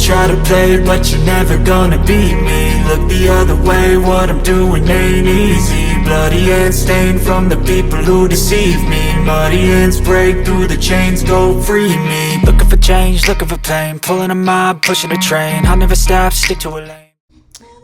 try to play, but you're never gonna beat me. Look the other way, what I'm doing ain't easy. Bloody hands stained from the people who deceive me. Muddy hands break through the chains, go free me. Looking for change, looking for pain, pulling a mob, pushing a train. I'll never stop, stick to a lane.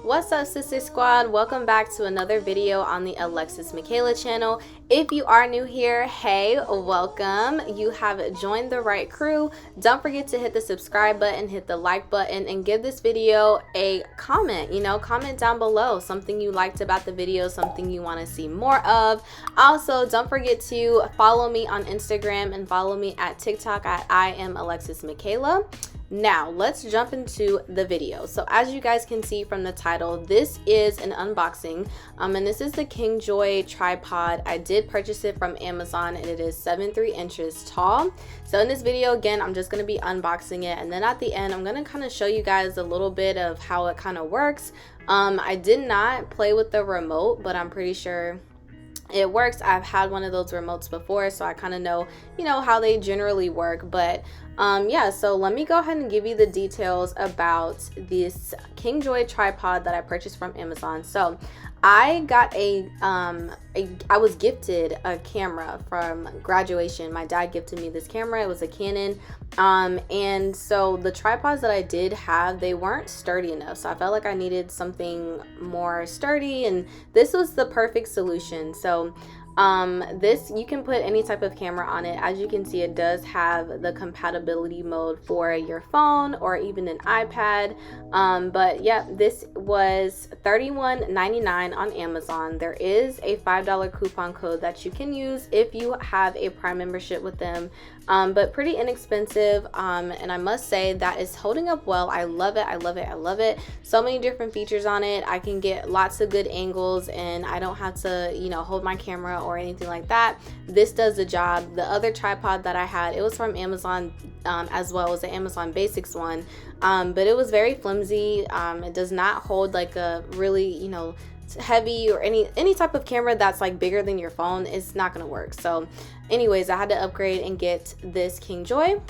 What's up, sister squad? Welcome back to another video on the Alexis Michala channel. If you are new here, hey, welcome. You have joined the right crew. Don't forget to hit the subscribe button, hit the like button, and give this video a comment. Comment down below something you liked about the video, something you want to see more of. Also, don't forget to follow me on Instagram and follow me at TikTok at I am Alexis Michala. Now let's jump into the video. So as you guys can see from the title, this is an unboxing, and this is the KINGJOY tripod. I did purchase it from Amazon, and it is 7.3 inches tall. So in this video, again, I'm just going to be unboxing it, and then at the end I'm going to kind of show you guys a little bit of how it kind of works. I did not play with the remote, but I'm pretty sure it works. I've had one of those remotes before, so I kind of know how they generally work. But yeah, so let me go ahead and give you the details about this KINGJOY tripod that I purchased from Amazon. So I got I was gifted a camera from graduation. My dad gifted me this camera. It was a Canon, and so the tripods that I did have, they weren't sturdy enough, so I felt like I needed something more sturdy, and this was the perfect solution. So this, you can put any type of camera on it. As you can see, it does have the compatibility mode for your phone or even an iPad. But yeah, this was $31.99 on Amazon. There is a $5 coupon code that you can use if you have a Prime membership with them, but pretty inexpensive, and I must say that is holding up well. I love it. I love it. I love it. So many different features on it. I can get lots of good angles, and I don't have to hold my camera or anything like that. This does the job. The other tripod that I had, it was from Amazon as well. It was the Amazon Basics one, but it was very flimsy. It does not hold like a really heavy or any type of camera that's like bigger than your phone. It's not gonna work. So anyways, I had to upgrade and get this KINGJOY.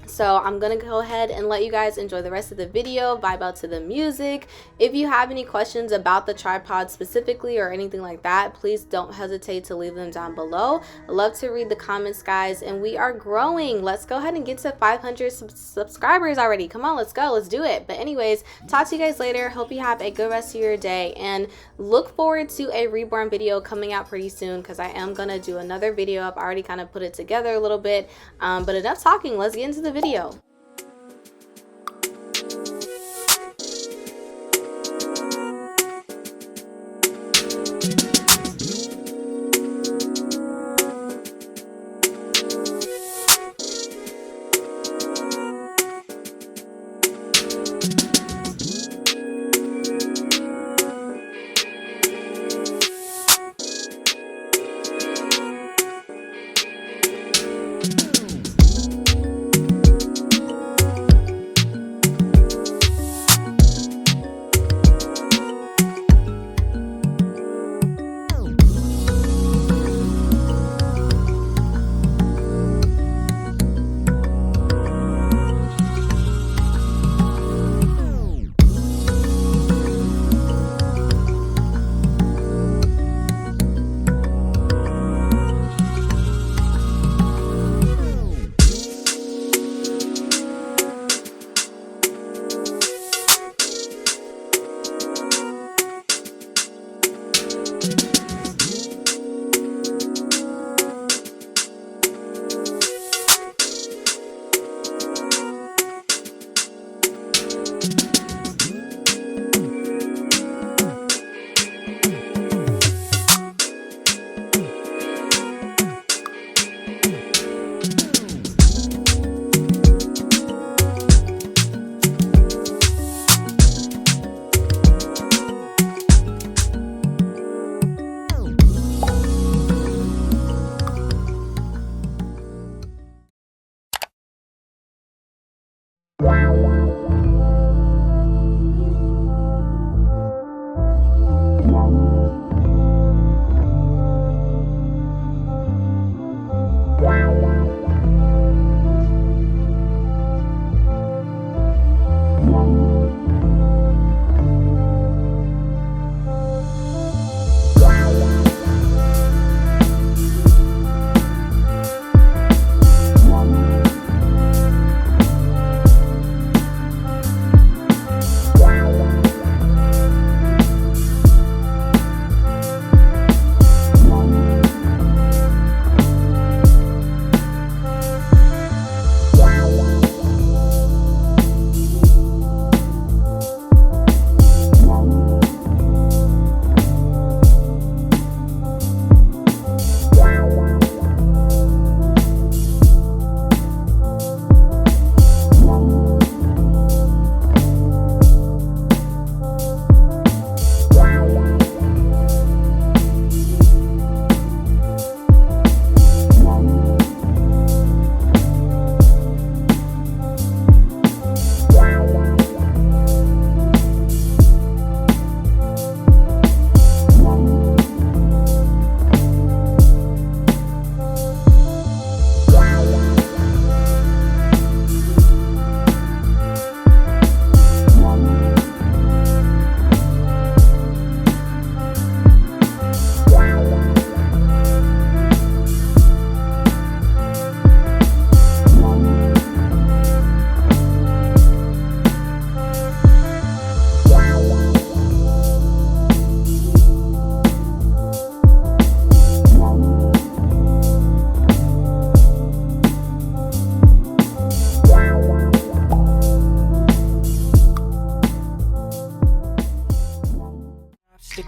So I'm gonna go ahead and let you guys enjoy the rest of the video, vibe out to the music. If you have any questions about the tripod specifically or anything like that, please don't hesitate to leave them down below. I love to read the comments, guys, and we are growing. Let's go ahead and get to 500 subscribers already. Come on, let's go, let's do it. But anyways, talk to you guys later. Hope you have a good rest of your day, and look forward to a reborn video coming out pretty soon, because I am gonna do another video. I've already kind of put it together a little bit, but enough talking. Let's get into the video.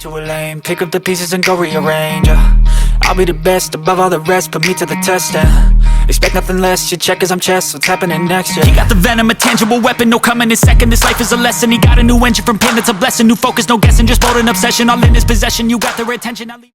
to a lane, pick up the pieces and go rearrange. I'll be the best above all the rest, put me to the test, expect nothing less, you check as I'm chess, what's happening next, yeah. He got the venom, a tangible weapon, no coming in second, this life is a lesson. He got a new engine from pain, that's a blessing, new focus, no guessing, just bold and obsession, all in his possession, you got their attention, I'll leave